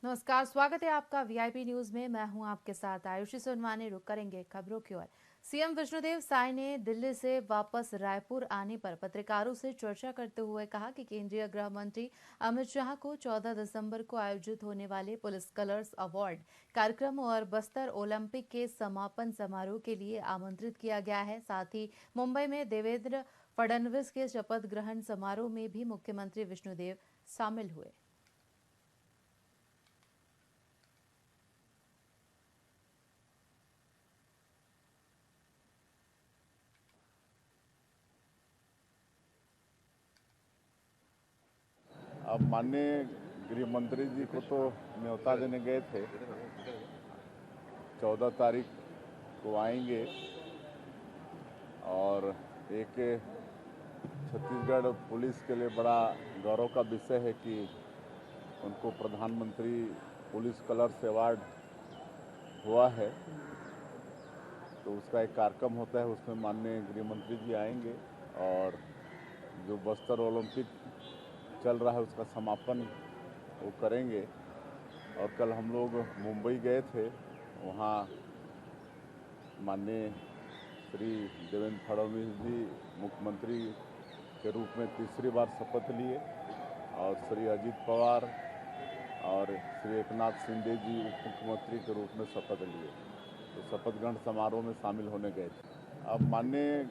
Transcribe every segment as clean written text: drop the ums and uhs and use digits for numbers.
नमस्कार, स्वागत है आपका वीआईपी न्यूज में। मैं हूं आपके साथ आयुषी सोनवानी। रुक करेंगे खबरों की ओर। सीएम विष्णुदेव साय ने दिल्ली से वापस रायपुर आने पर पत्रकारों से चर्चा करते हुए कहा कि केंद्रीय गृह मंत्री अमित शाह को 14 दिसंबर को आयोजित होने वाले पुलिस कलर्स अवार्ड कार्यक्रम और बस्तर ओलंपिक के समापन समारोह के लिए आमंत्रित किया गया है। साथ ही मुंबई में देवेंद्र फडणवीस के शपथ ग्रहण समारोह में भी मुख्यमंत्री विष्णुदेव शामिल हुए। अब माननीय गृह मंत्री जी को तो न्योता देने गए थे, 14 तारीख को आएंगे और एक छत्तीसगढ़ पुलिस के लिए बड़ा गौरव का विषय है कि उनको प्रधानमंत्री पुलिस कलर्स अवार्ड हुआ है। तो उसका एक कार्यक्रम होता है, उसमें माननीय गृह मंत्री जी आएंगे और जो बस्तर ओलंपिक चल रहा है उसका समापन वो करेंगे। और कल हम लोग मुंबई गए थे, वहाँ माननीय श्री देवेंद्र फडणवीस जी मुख्यमंत्री के रूप में तीसरी बार शपथ लिए और श्री अजित पवार और श्री एकनाथ शिंदे जी उप मुख्यमंत्री के रूप में शपथ लिए। तो शपथ ग्रहण समारोह में शामिल होने गए थे। अब माननीय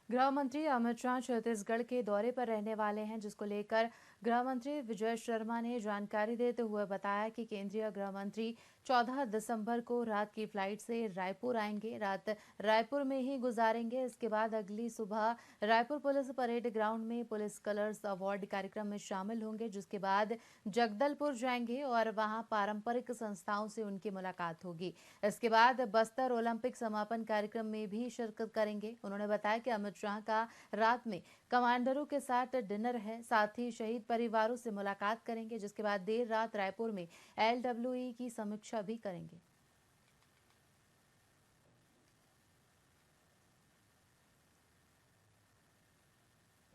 गृह मंत्री अमित शाह छत्तीसगढ़ के दौरे पर रहने वाले हैं, जिसको लेकर गृह मंत्री विजय शर्मा ने जानकारी देते हुए बताया कि केंद्रीय गृह मंत्री 14 दिसंबर को रात की फ्लाइट से रायपुर आएंगे। रात रायपुर में ही गुजारेंगे। इसके बाद अगली सुबह रायपुर पुलिस परेड ग्राउंड में पुलिस कलर्स अवार्ड कार्यक्रम में शामिल होंगे, जिसके बाद जगदलपुर जाएंगे और वहां पारंपरिक संस्थाओं से उनकी मुलाकात होगी। इसके बाद बस्तर ओलंपिक समापन कार्यक्रम में भी शिरकत करेंगे। उन्होंने बताया कि अमित शाह का रात में कमांडरों के साथ डिनर है, साथ ही शहीद परिवारों से मुलाकात करेंगे, जिसके बाद देर रात रायपुर में एलडब्ल्यूई की समीक्षा भी करेंगे।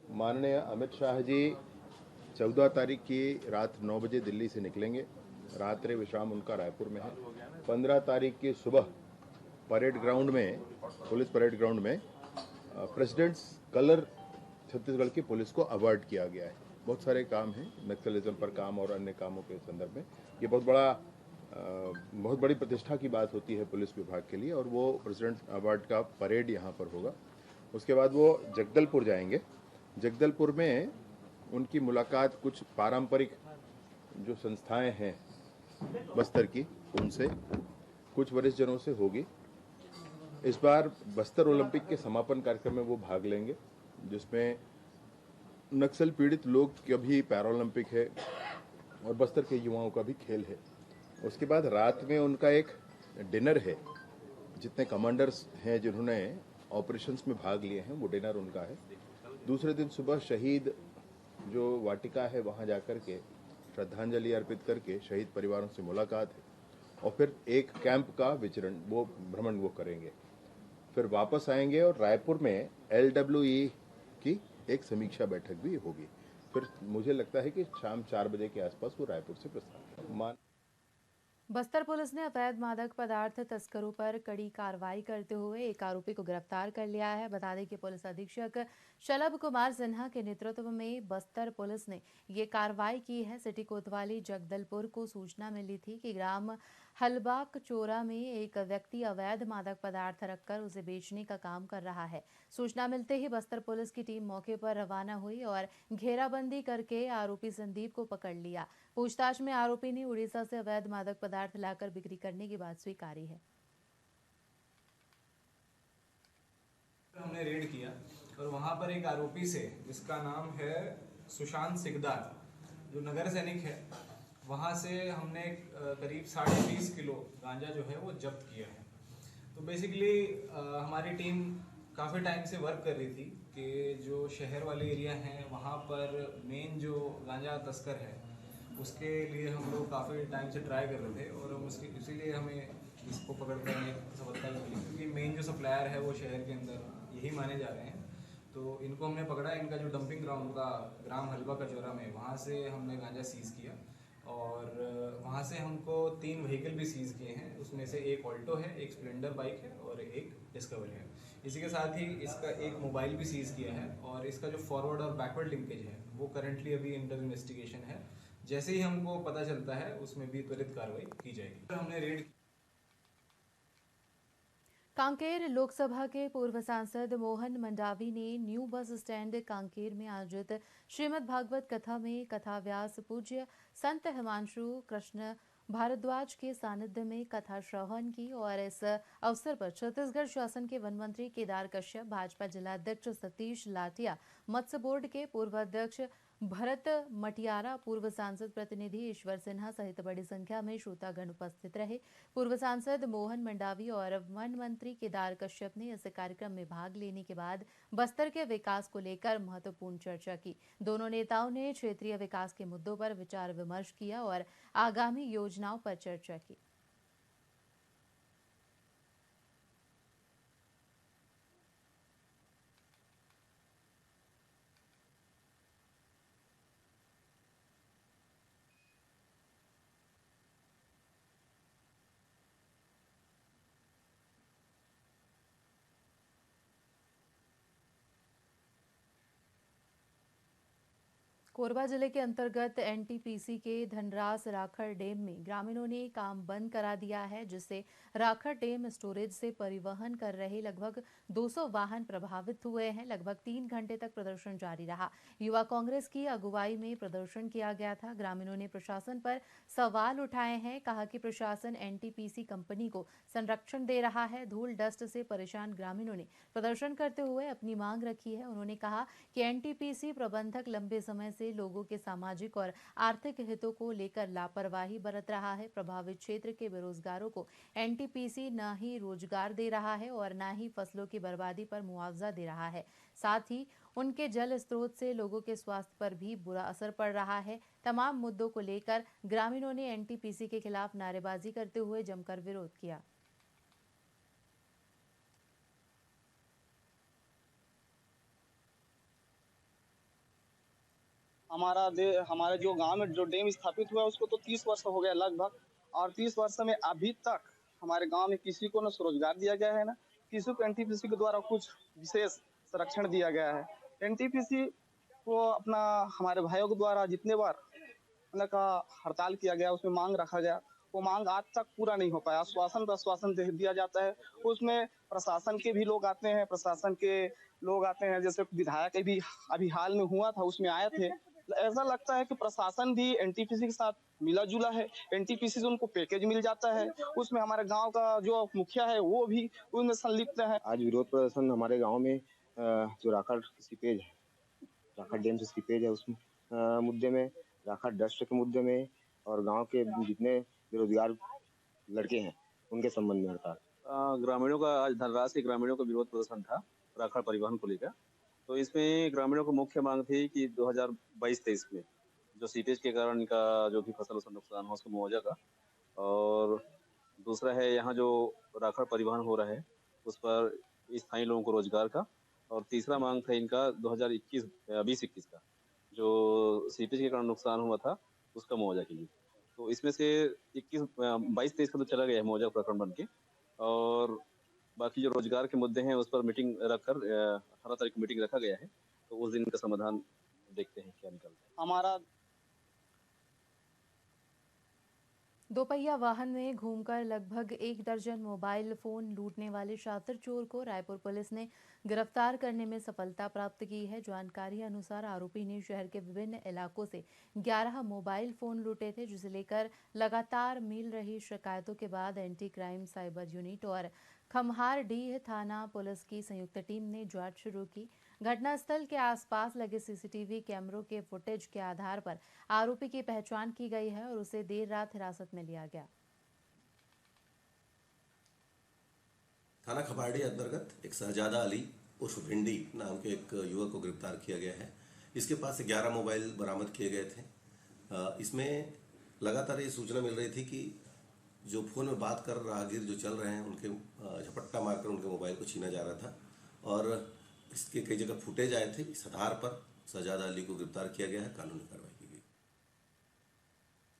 माननीय अमित शाह जी 14 तारीख की रात 9 बजे दिल्ली से निकलेंगे। रात्रि विश्राम उनका रायपुर में है। 15 तारीख की सुबह परेड ग्राउंड में, पुलिस परेड ग्राउंड में प्रेसिडेंट्स कलर छत्तीसगढ़ की पुलिस को अवार्ड किया गया है। बहुत सारे काम हैं, नक्सलिज्म पर काम और अन्य कामों के संदर्भ में। ये बहुत बड़ी प्रतिष्ठा की बात होती है पुलिस विभाग के लिए, और वो प्रेसिडेंट अवार्ड का परेड यहाँ पर होगा। उसके बाद वो जगदलपुर जाएंगे। जगदलपुर में उनकी मुलाकात कुछ पारंपरिक जो संस्थाएं हैं बस्तर की, उनसे, कुछ वरिष्ठ जनों से होगी। इस बार बस्तर ओलंपिक के समापन कार्यक्रम में वो भाग लेंगे, जिसमें नक्सल पीड़ित लोग का भी पैरालंपिक है और बस्तर के युवाओं का भी खेल है। उसके बाद रात में उनका एक डिनर है। जितने कमांडर्स हैं जिन्होंने ऑपरेशंस में भाग लिए हैं, वो डिनर उनका है। दूसरे दिन सुबह शहीद जो वाटिका है वहां जाकर के श्रद्धांजलि अर्पित करके शहीद परिवारों से मुलाकात है, और फिर एक कैंप का भ्रमण वो करेंगे। फिर वापस आएंगे और रायपुर में एलडब्ल्यूई की एक समीक्षा बैठक भी होगी। फिर मुझे लगता है कि शाम 4 बजे के आसपास वो रायपुर से प्रस्थान। बस्तर पुलिस ने अवैध मादक पदार्थ तस्करों पर कड़ी कार्रवाई करते हुए एक आरोपी को गिरफ्तार कर लिया है। बता दें कि पुलिस अधीक्षक शलभ कुमार सिन्हा के नेतृत्व में बस्तर पुलिस ने ये कार्रवाई की है। सिटी कोतवाली जगदलपुर को सूचना मिली थी कि ग्राम हलबाक चोरा में एक व्यक्ति अवैध मादक पदार्थ रखकर उसे बेचने का काम कर रहा है। सूचना मिलते ही बस्तर पुलिस की टीम मौके पर रवाना हुई और घेराबंदी करके आरोपी संदीप को पकड़ लिया। पूछताछ में आरोपी ने उड़ीसा से अवैध मादक पदार्थ लाकर बिक्री करने की बात स्वीकारी है। हमने रेड किया और वहां पर एक आरोपी से, जिसका नाम है सुशांत सिकदार, जो नगर सैनिक है, वहां से हमने करीब 20.5 किलो गांजा जो है वो जब्त किया है। तो बेसिकली हमारी टीम काफ़ी टाइम से वर्क कर रही थी कि जो शहर वाले एरिया हैं वहाँ पर मेन जो गांजा तस्कर है उसके लिए हम लोग काफ़ी टाइम से ट्राई कर रहे थे, और इसीलिए हमें इसको पकड़ कर सफलता मिली, क्योंकि मेन जो सप्लायर है वो शहर के अंदर यही माने जा रहे हैं। तो इनको हमने पकड़ा। इनका जो डंपिंग ग्राउंड था ग्राम हलवा कचौरा में, वहाँ से हमने गांजा सीज़ किया और वहाँ से हमको 3 व्हीकल भी सीज़ किए हैं। उसमें से एक ऑल्टो है, एक स्प्लेंडर बाइक है और एक डिस्कवर है। इसी के साथ ही इसका एक मोबाइल भी सीज़ किया है और इसका जो फॉरवर्ड और बैकवर्ड लिंकेज है वो करंटली अभी अंडर इन्वेस्टिगेशन है। जैसे ही हमको पता चलता है उसमें भी त्वरित कार्रवाई की जाएगी। हमने रेड कांकेर लोकसभा के पूर्व सांसद मोहन मंडावी ने न्यू बस स्टैंड कांकेर में आयोजित श्रीमद् भागवत कथा में कथाव्यास पूज्य संत हिमांशु कृष्ण भारद्वाज के सानिध्य में कथा श्रवण की और इस अवसर पर छत्तीसगढ़ शासन के वन मंत्री केदार कश्यप, भाजपा जिलाध्यक्ष सतीश लाटिया, मत्स्य बोर्ड के पूर्व अध्यक्ष भरत मटियारा, पूर्व सांसद प्रतिनिधि ईश्वर सिन्हा सहित बड़ी संख्या में श्रोतागण उपस्थित रहे। पूर्व सांसद मोहन मंडावी और वन मंत्री केदार कश्यप ने इस कार्यक्रम में भाग लेने के बाद बस्तर के विकास को लेकर महत्वपूर्ण चर्चा की। दोनों नेताओं ने क्षेत्रीय विकास के मुद्दों पर विचार विमर्श किया और आगामी योजनाओं पर चर्चा की। कोरबा जिले के अंतर्गत एनटीपीसी के धनरास राखड़ डैम में ग्रामीणों ने काम बंद करा दिया है, जिससे राखड़ डैम स्टोरेज से परिवहन कर रहे लगभग 200 वाहन प्रभावित हुए हैं। लगभग 3 घंटे तक प्रदर्शन जारी रहा। युवा कांग्रेस की अगुवाई में प्रदर्शन किया गया था। ग्रामीणों ने प्रशासन पर सवाल उठाए हैं, कहा कि प्रशासन एनटीपीसी कंपनी को संरक्षण दे रहा है। धूल डस्ट से परेशान ग्रामीणों ने प्रदर्शन करते हुए अपनी मांग रखी है। उन्होंने कहा कि एनटीपीसी प्रबंधक लंबे समय से लोगों के सामाजिक और आर्थिक हितों को लेकर लापरवाही बरत रहा है। प्रभावित क्षेत्र के बेरोजगारों को एनटीपीसी न ही रोजगार दे रहा है और न ही फसलों की बर्बादी पर मुआवजा दे रहा है। साथ ही उनके जल स्रोत से लोगों के स्वास्थ्य पर भी बुरा असर पड़ रहा है। तमाम मुद्दों को लेकर ग्रामीणों ने एनटीपीसी के खिलाफ नारेबाजी करते हुए जमकर विरोध किया। हमारे जो गांव में जो डैम स्थापित हुआ है उसको तो 30 वर्ष हो गया लगभग, और 30 वर्ष में अभी तक हमारे गांव में किसी को न स्वरोजगार दिया गया है, ना किसी को एनटीपीसी के द्वारा कुछ विशेष संरक्षण दिया गया है। एनटीपीसी को अपना हमारे भाइयों के द्वारा जितने बार का हड़ताल किया गया, उसमें मांग रखा गया, वो मांग आज तक पूरा नहीं हो पाया। आश्वासन पर आश्वासन दिया जाता है, उसमें प्रशासन के भी लोग आते हैं, जैसे विधायक भी अभी हाल में हुआ था उसमें आए थे। ऐसा लगता है कि प्रशासन भी एनटीपीसी के साथ मिला जुला है। एनटीपीसी से उनको पैकेज मिल जाता है, उसमें हमारे गांव का जो मुखिया है वो भी उसमें संलिप्त है। आज विरोध प्रदर्शन हमारे गांव में जो राखड़ सीपेज है, राखड़ डैम से सीपेज है, उस मुद्दे में, राखड़ डस्ट के मुद्दे में और गांव के जितने बेरोजगार लड़के हैं उनके संबंध में हड़ताल। ग्रामीणों का आज धनरास के ग्रामीणों का विरोध प्रदर्शन था राखड़ परिवहन को लेकर। तो इसमें ग्रामीणों को मुख्य मांग थी कि 2022-23 में जो सीपेज के कारण इनका जो भी फसल उसका नुकसान हो उसको मुआवजा का, और दूसरा है यहाँ जो राखड़ परिवहन हो रहा है उस पर स्थानीय लोगों को रोजगार का, और तीसरा मांग था इनका 2020-21 का जो सीपेज के कारण नुकसान हुआ था उसका मुआवजा के लिए। तो इसमें से 22-23 का तो चला गया है मुआवजा प्रकरण बन के, और बाकी जो रोजगार के मुद्दे हैं उस पर मीटिंग रखकर 18 तारीख को मीटिंग रखा गया है, तो उस दिन का समाधान देखते हैं क्या निकलता है। हमारा दोपहिया वाहन में घूमकर लगभग 1 दर्जन मोबाइल फोन लूटने वाले शातिर चोर को रायपुर पुलिस ने गिरफ्तार करने में सफलता प्राप्त की है। जानकारी अनुसार आरोपी ने शहर के विभिन्न इलाकों से 11 मोबाइल फोन लूटे थे, जिसे लेकर लगातार मिल रही शिकायतों के बाद एंटी क्राइम साइबर यूनिट और खम्हारडीह थाना पुलिस की संयुक्त टीम ने जांच शुरू की। घटनास्थल के आसपास लगे सीसीटीवी कैमरों के फुटेज के आधार पर आरोपी की पहचान की गई है और उसे देर रात हिरासत में लिया गया। थाना खपाड़ी अंतर्गत एक शहजादा अली उर्फ भिंडी नाम के एक युवक को गिरफ्तार किया गया है। इसके पास से 11 मोबाइल बरामद किए गए थे। इसमें लगातार ये सूचना मिल रही थी कि जो फोन में बात कर राहगीर जो चल रहे हैं उनके झपट्टा मारकर उनके मोबाइल को छीना जा रहा था, और इसके कई जगह फुटेज आए थे। इस आधार पर सजादा अली को गिरफ्तार किया गया है, कानूनी कार्रवाई की गई।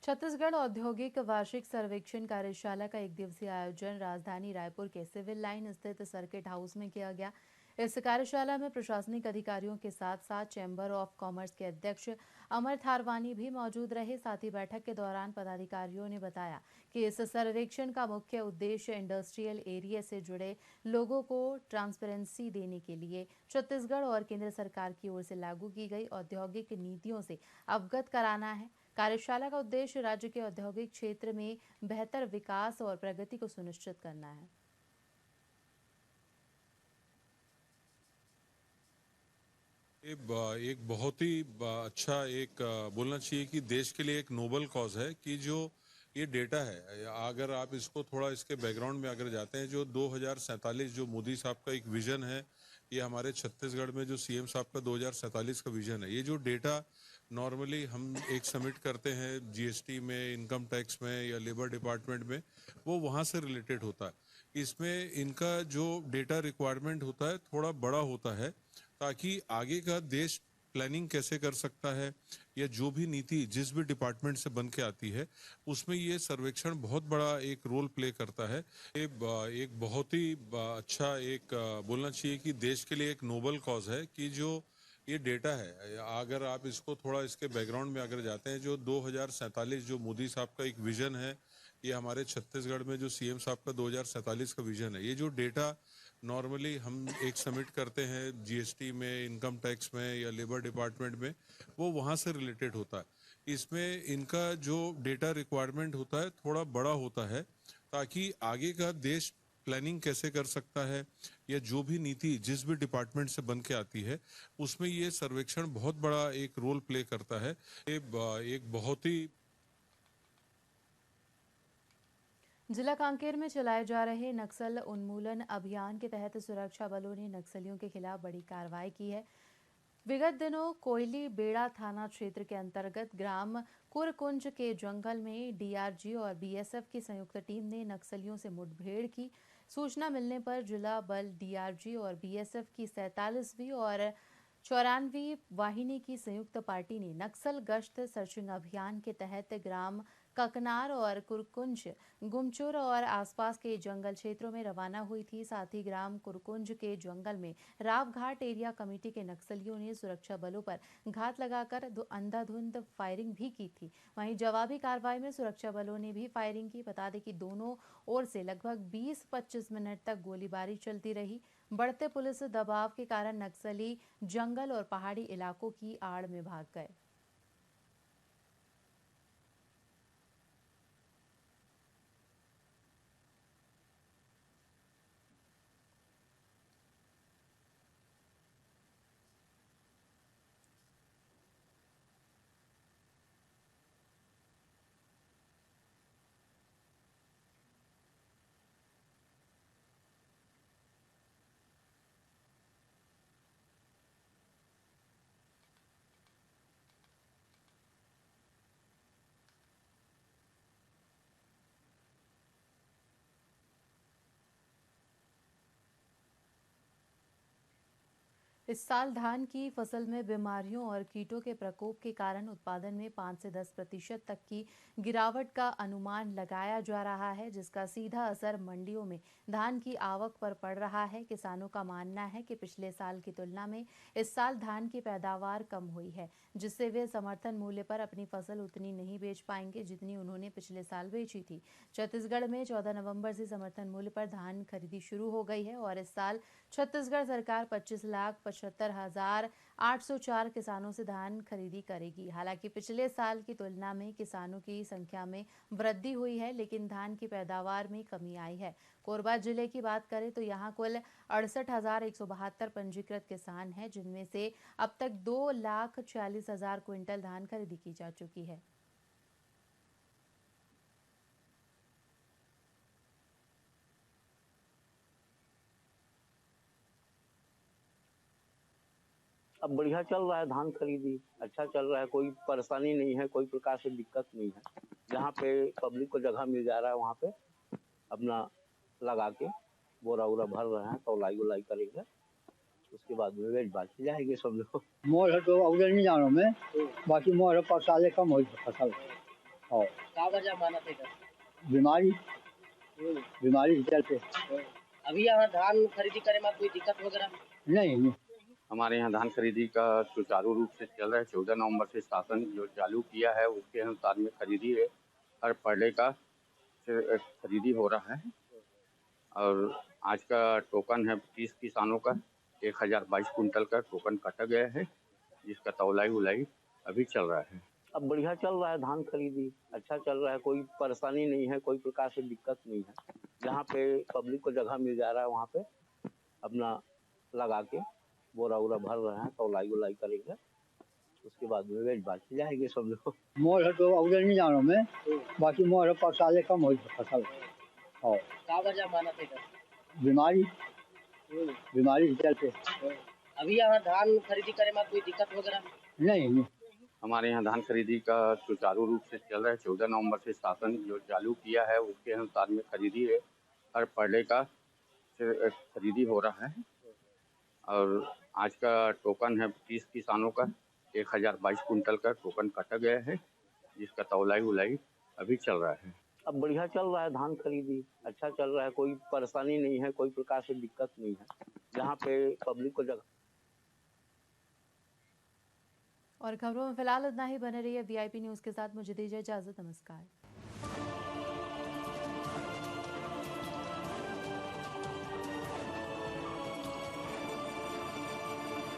छत्तीसगढ़ औद्योगिक वार्षिक सर्वेक्षण कार्यशाला का एक दिवसीय आयोजन राजधानी रायपुर के सिविल लाइन स्थित सर्किट हाउस में किया गया। इस कार्यशाला में प्रशासनिक अधिकारियों के साथ साथ चैम्बर ऑफ कॉमर्स के अध्यक्ष अमर थारवानी भी मौजूद रहे। साथ ही बैठक के दौरान पदाधिकारियों ने बताया कि इस सर्वेक्षण का मुख्य उद्देश्य इंडस्ट्रियल एरिया से जुड़े लोगों को ट्रांसपेरेंसी देने के लिए छत्तीसगढ़ और केंद्र सरकार की ओर से लागू की गई औद्योगिक नीतियों से अवगत कराना है। कार्यशाला का उद्देश्य राज्य के औद्योगिक क्षेत्र में बेहतर विकास और प्रगति को सुनिश्चित करना है। एक बहुत ही अच्छा एक बोलना चाहिए कि देश के लिए एक नोबल कॉज है कि जो ये डेटा है, अगर आप इसको थोड़ा इसके बैकग्राउंड में अगर जाते हैं, जो 2047 जो मोदी साहब का एक विजन है, ये हमारे छत्तीसगढ़ में जो सीएम साहब का 2047 का विजन है, ये जो डेटा नॉर्मली हम एक सबमिट करते हैं जीएसटी में, इनकम टैक्स में या लेबर डिपार्टमेंट में, वो वहाँ से रिलेटेड होता है। इसमें इनका जो डेटा रिक्वायरमेंट होता है थोड़ा बड़ा होता है, ताकि आगे का देश प्लानिंग कैसे कर सकता है या जो भी नीति जिस भी डिपार्टमेंट से बन के आती है उसमें ये सर्वेक्षण बहुत बड़ा एक रोल प्ले करता है। ये एक बहुत ही अच्छा एक बोलना चाहिए कि देश के लिए एक नोबल कॉज है कि जो ये डेटा है, अगर आप इसको थोड़ा इसके बैकग्राउंड में अगर जाते हैं, जो 2047 जो मोदी साहब का एक विजन है, ये हमारे छत्तीसगढ़ में जो सीएम साहब का 2047 का विजन है, ये जो डेटा नॉर्मली हम एक सबमिट करते हैं जीएसटी में, इनकम टैक्स में या लेबर डिपार्टमेंट में, वो वहाँ से रिलेटेड होता है। इसमें इनका जो डेटा रिक्वायरमेंट होता है थोड़ा बड़ा होता है, ताकि आगे का देश प्लानिंग कैसे कर सकता है या जो भी नीति जिस भी डिपार्टमेंट से बन के आती है उसमें ये सर्वेक्षण बहुत बड़ा एक रोल प्ले करता है। ये एक बहुत ही जिला कांकेर में चलाए जा रहे नक्सल उन्मूलन अभियान के तहत सुरक्षा बलों ने नक्सलियों के खिलाफ बड़ी कार्रवाई की है। विगत दिनों कोयली बेड़ा थाना क्षेत्र के अंतर्गत ग्राम कुरकुंज के जंगल में डीआरजी और बीएसएफ की संयुक्त टीम ने नक्सलियों से मुठभेड़ की। सूचना मिलने पर जिला बल डीआरजी और बीएसएफ की 47वीं और 94वीं वाहिनी की संयुक्त पार्टी ने नक्सल गश्त सर्चिंग अभियान के तहत ग्राम ककनार और कुरकुंज, गुमचुर और आसपास के जंगल क्षेत्रों में रवाना हुई थी। साथ ही ग्राम कुरकुंज के जंगल में रावघाट एरिया कमेटी के नक्सलियों ने सुरक्षा बलों पर घात लगाकर अंधाधुंध फायरिंग भी की थी। वहीं जवाबी कार्रवाई में सुरक्षा बलों ने भी फायरिंग की। बता दें कि दोनों ओर से लगभग 20-25 मिनट तक गोलीबारी चलती रही। बढ़ते पुलिस दबाव के कारण नक्सली जंगल और पहाड़ी इलाकों की आड़ में भाग गए। इस साल धान की फसल में बीमारियों और कीटों के प्रकोप के कारण उत्पादन में 5 से 10% तक की गिरावट का अनुमान लगाया जा रहा है, जिसका सीधा असर मंडियों में धान की आवक पर पड़ रहा है। किसानों का मानना है कि पिछले साल की तुलना में इस साल धान की पैदावार कम हुई है, जिससे वे समर्थन मूल्य पर अपनी फसल उतनी नहीं बेच पाएंगे जितनी उन्होंने पिछले साल बेची थी। छत्तीसगढ़ में 14 नवंबर से समर्थन मूल्य पर धान खरीदी शुरू हो गई है और इस साल छत्तीसगढ़ सरकार 25,75,804 किसानों से धान खरीदी करेगी। हालांकि पिछले साल की तुलना में किसानों की संख्या में वृद्धि हुई है, लेकिन धान की पैदावार में कमी आई है। कोरबा जिले की बात करें तो यहां कुल 68,172 पंजीकृत किसान हैं, जिनमें से अब तक 2,40,000 क्विंटल धान खरीदी की जा चुकी है। अब बढ़िया चल रहा है, धान खरीदी अच्छा चल रहा है, कोई परेशानी नहीं है, कोई प्रकार से दिक्कत नहीं है। जहाँ पे पब्लिक को जगह मिल जा रहा है वहाँ पे अपना लगा के बोरा उरा भर रहे हैं, तौलाई उलाई करेंगे। उसके बाद में वेट बाकी जाएंगे सब लोग। मोर है तो उधर नहीं जानो मैं, बाकी मोर है पर साले कम हो फसल। और का वजह माना थे बीमारी बीमारी के चलते अभी यहाँ धान खरीदी करे में कोई दिक्कत वगैरह नहीं। हमारे यहाँ धान खरीदी का सुचारू रूप से चल रहा है। 14 नवंबर से शासन जो चालू किया है उसके अनुसार में खरीदी है। हर पड़े का खरीदी हो रहा है और आज का टोकन है 30 किसानों का 1022 कुंटल का टोकन काटा गया है, जिसका तौलाई उलाई अभी चल रहा है। अब बढ़िया चल रहा है धान खरीदी, अच्छा चल रहा है, कोई परेशानी नहीं है, कोई प्रकार से दिक्कत नहीं है। जहाँ पे पब्लिक को जगह मिल जा रहा है वहाँ पे अपना लगा के बोरा उरा भर रहे हैं, तौलाई उलाई करेंगे, उसके बाद में वेट बाकी जाएंगे सब लोग। मोर है तो उधर नहीं जानो मैं, बाकी मोर है पर साले कम हो फसल। और का वजह माना थे बीमारी बीमारी के चलते अभी यहाँ धान खरीदी करे में कोई दिक्कत वगैरह नहीं। हमारे यहाँ धान खरीदी का सुचारू रूप से चल रहा है। 14 नवंबर से शासन जो चालू किया है उसके अनुसार में खरीदी है। हर पड़े का खरीदी हो रहा है और आज का टोकन है 30 किसानों का 1022 कुंटल का टोकन काटा गया है, जिसका तौलाई उलाई अभी चल रहा है। अब बढ़िया चल रहा है धान खरीदी, अच्छा चल रहा है, कोई परेशानी नहीं है, कोई प्रकार से दिक्कत नहीं है। जहाँ पे पब्लिक को जगह। और खबरों में फिलहाल इतना ही। बने रहिए VIP न्यूज़ के साथ। मुझे दीजिए इजाजत। नमस्कार।